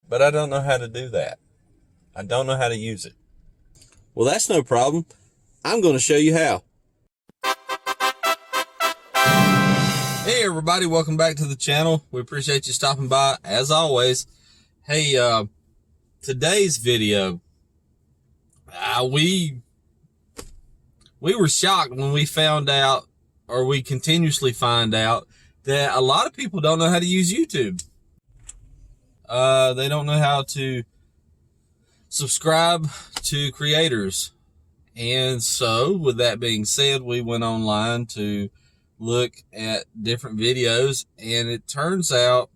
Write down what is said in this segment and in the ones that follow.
but I don't know how to do that. I don't know how to use it. Well, that's no problem. I'm going to show you how. Hey everybody, welcome back to the channel. We appreciate you stopping by as always. Hey, today's video, we were shocked when we found out, or we continuously find out, that a lot of people don't know how to use YouTube. They don't know how to subscribe to creators. And so, with that being said, we went online to look at different videos, and it turns out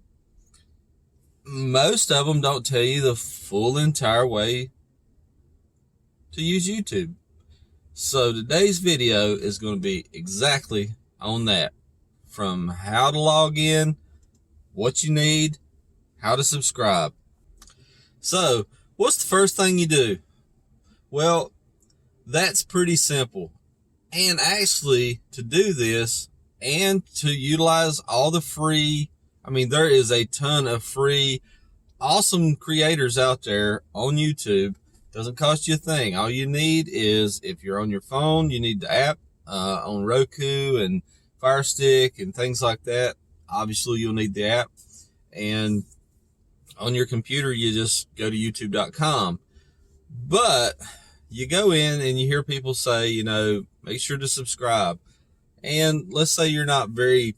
most of them don't tell you the full entire way to use YouTube. So today's video is going to be exactly on that, from how to log in, what you need, how to subscribe. So what's the first thing you do? Well, that's pretty simple. And actually, to do this and to utilize all the free, there is a ton of free, awesome creators out there on YouTube. Doesn't cost you a thing. All you need is, if you're on your phone, you need the app on Roku and Fire Stick and things like that. Obviously, you'll need the app. And on your computer, you just go to youtube.com. But you go in and you hear people say, make sure to subscribe. And let's say you're not very,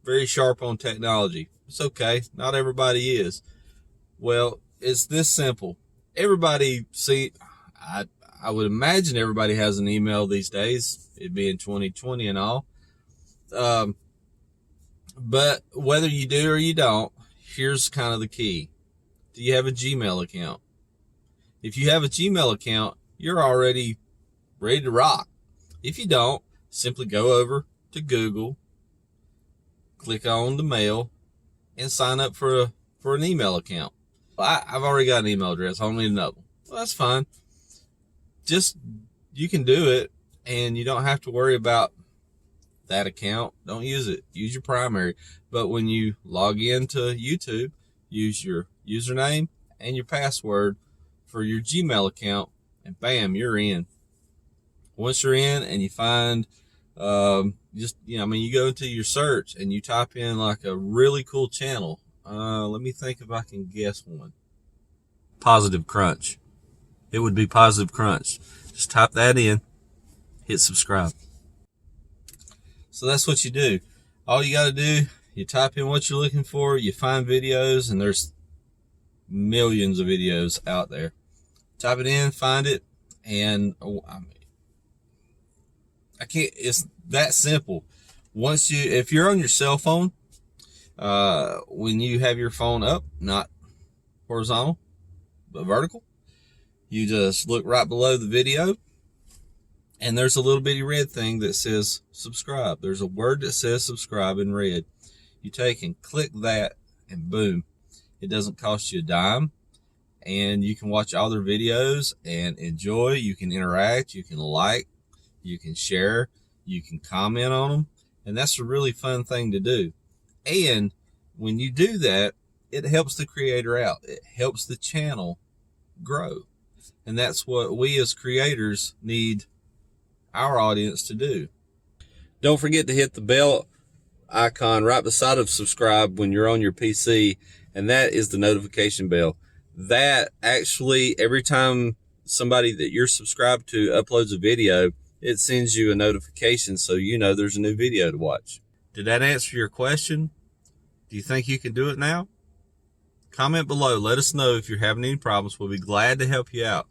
very sharp on technology. It's okay. Not everybody is. Well, it's this simple. Everybody, I would imagine everybody has an email these days, it being 2020 and all. But whether you do or you don't, here's kind of the key. Do you have a Gmail account? If you have a Gmail account, you're already ready to rock. If you don't, simply go over to Google, click on the mail, and sign up for an email account. I've already got an email address. I don't need another one. Well, that's fine. You can do it, and you don't have to worry about that account. Don't use it. Use your primary. But when you log into YouTube, use your username and your password for your Gmail account, and bam, you're in. Once you're in and you find, you go into your search and you type in like a really cool channel. Let me think if I can guess one. Positive Crunch. It would be Positive Crunch. Just type that in, hit subscribe. So that's what you do. All you got to do, you type in what you're looking for, you find videos, and there's millions of videos out there. Type it in, find it, and it's that simple. If you're on your cell phone, when you have your phone up, not horizontal, but vertical, you just look right below the video, and there's a little bitty red thing that says subscribe. There's a word that says subscribe in red. You take and click that, and boom, it doesn't cost you a dime, and you can watch all their videos and enjoy. You can interact, you can like, you can share, you can comment on them, and that's a really fun thing to do. And when you do that, it helps the creator out. It helps the channel grow. And that's what we as creators need our audience to do. Don't forget to hit the bell icon right beside of subscribe when you're on your PC, and that is the notification bell. That actually, every time somebody that you're subscribed to uploads a video, it sends you a notification so you know there's a new video to watch. Did that answer your question? Do you think you can do it now? Comment below. Let us know if you're having any problems. We'll be glad to help you out.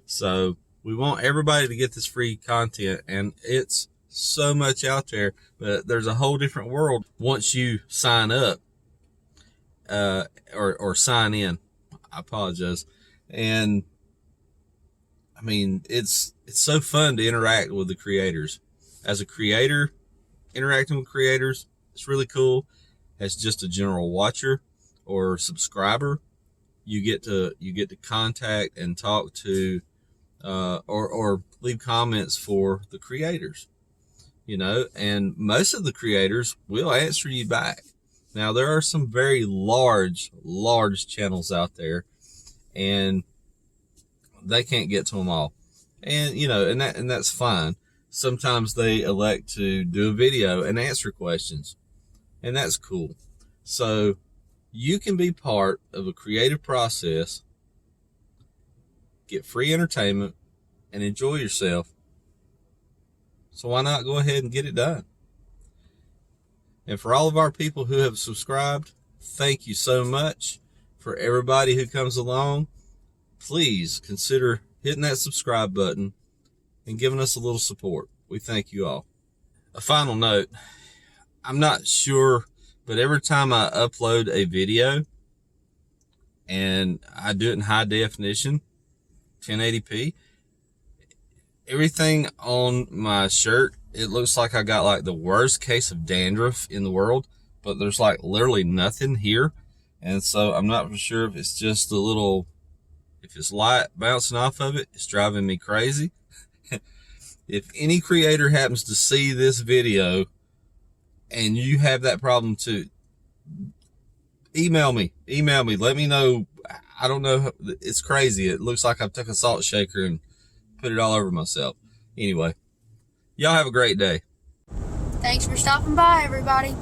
So we want everybody to get this free content, and it's so much out there, but there's a whole different world once you sign up or sign in. I apologize. And it's so fun to interact with the creators. As a creator, interacting with creators, it's really cool. As just a general watcher or subscriber, you get to contact and talk to or leave comments for the creators, and most of the creators will answer you back. Now, there are some very large channels out there, and they can't get to them all. And, you know, and that's fine. Sometimes they elect to do a video and answer questions, and that's cool. So you can be part of a creative process, get free entertainment, and enjoy yourself. So why not go ahead and get it done? And for all of our people who have subscribed, thank you so much. For everybody who comes along, please consider hitting that subscribe button and giving us a little support. We thank you all. A final note, I'm not sure, but every time I upload a video and I do it in high definition, 1080p, everything on my shirt, it looks like I got like the worst case of dandruff in the world, but there's like literally nothing here. And so I'm not for sure if it's just a little, if it's light bouncing off of it, it's driving me crazy. If any creator happens to see this video and you have that problem too, email me, let me know. I don't know, it's crazy. It looks like I took a salt shaker and put it all over myself. Anyway, y'all have a great day. Thanks for stopping by, everybody.